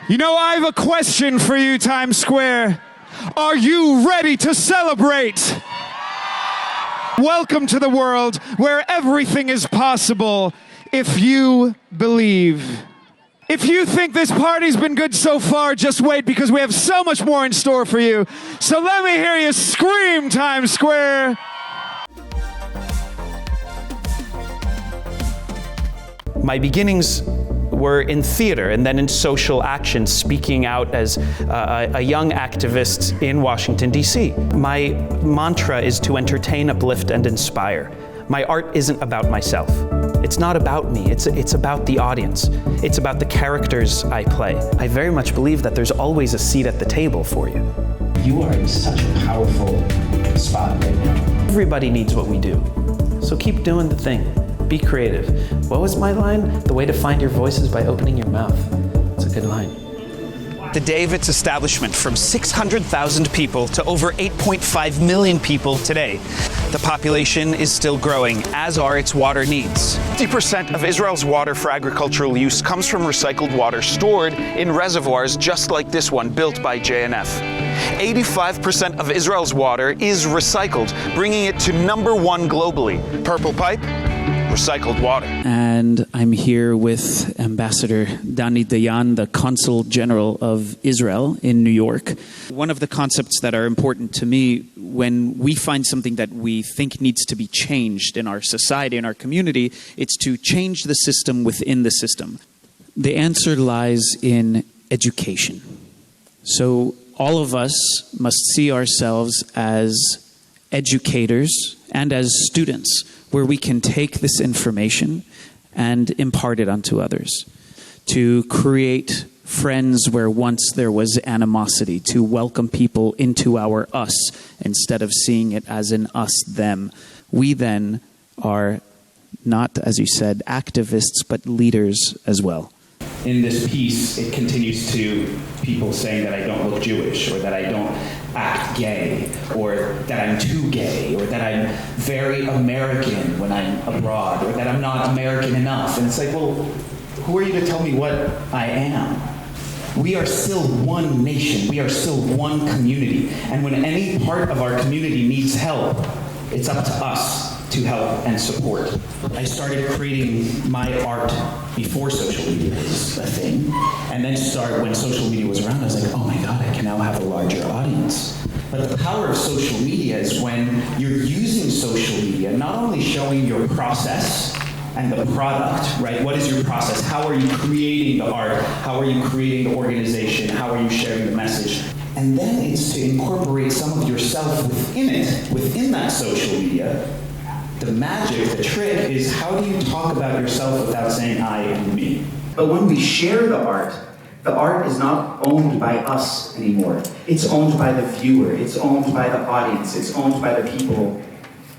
You know, I have a question for you, Times Square. Are you ready to celebrate? Welcome to the world where everything is possible if you believe. If you think this party's been good so far, just wait, because we have so much more in store for you. So let me hear you scream, Times Square. My beginnings were in theater and then in social action, speaking out as a young activist in Washington, D.C. My mantra is to entertain, uplift, and inspire. My art isn't about myself. It's not about me, it's about the audience. It's about the characters I play. I very much believe that there's always a seat at the table for you. You are in such a powerful spot right now. Everybody needs what we do, so keep doing the thing. Be creative. What was my line? The way to find your voice is by opening your mouth. It's a good line. The day of its establishment, from 600,000 people to over 8.5 million people today. The population is still growing, as are its water needs. 50% of Israel's water for agricultural use comes from recycled water stored in reservoirs just like this one, built by JNF. 85% of Israel's water is recycled, bringing it to #1 globally. Purple Pipe, recycled water. And I'm here with Ambassador Dani Dayan, the Consul General of Israel in New York. One of the concepts that are important to me when we find something that we think needs to be changed in our society, in our community, it's to change the system within the system. The answer lies in education. So all of us must see ourselves as educators and as students, where we can take this information and impart it onto others, to create friends where once there was animosity, to welcome people into our us instead of seeing it as an us-them. We then are not, as you said, activists, but leaders as well. In this piece, it continues to people saying that I don't look Jewish, or that I don't act gay, or that I'm too gay, or that I'm very American when I'm abroad, or that I'm not American enough. And it's like, well, who are you to tell me what I am? We are still one nation. We are still one community. And when any part of our community needs help, it's up to us to help and support. I started creating my art before social media was a thing, and then when social media was around, I was like, oh my God, I can now have a larger audience. But the power of social media is when you're using social media, not only showing your process and the product, right? What is your process? How are you creating the art? How are you creating the organization? How are you sharing the message? And then it's to incorporate some of yourself within it, within that social media. The magic, the trick is, how do you talk about yourself without saying I and me? But when we share the art is not owned by us anymore. It's owned by the viewer, it's owned by the audience, it's owned by the people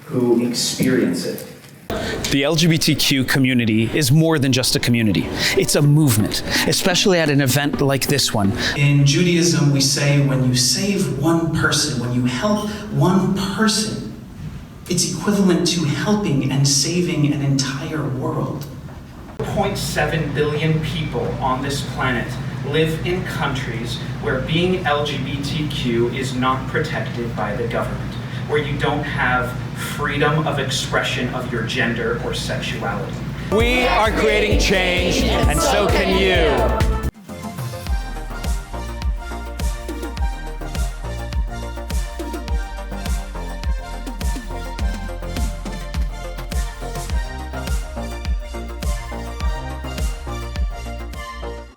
who experience it. The LGBTQ community is more than just a community. It's a movement, especially at an event like this one. In Judaism, we say when you save one person, when you help one person, it's equivalent to helping and saving an entire world. 0.7 billion people on this planet live in countries where being LGBTQ is not protected by the government, where you don't have freedom of expression of your gender or sexuality. We are creating change, and so can you.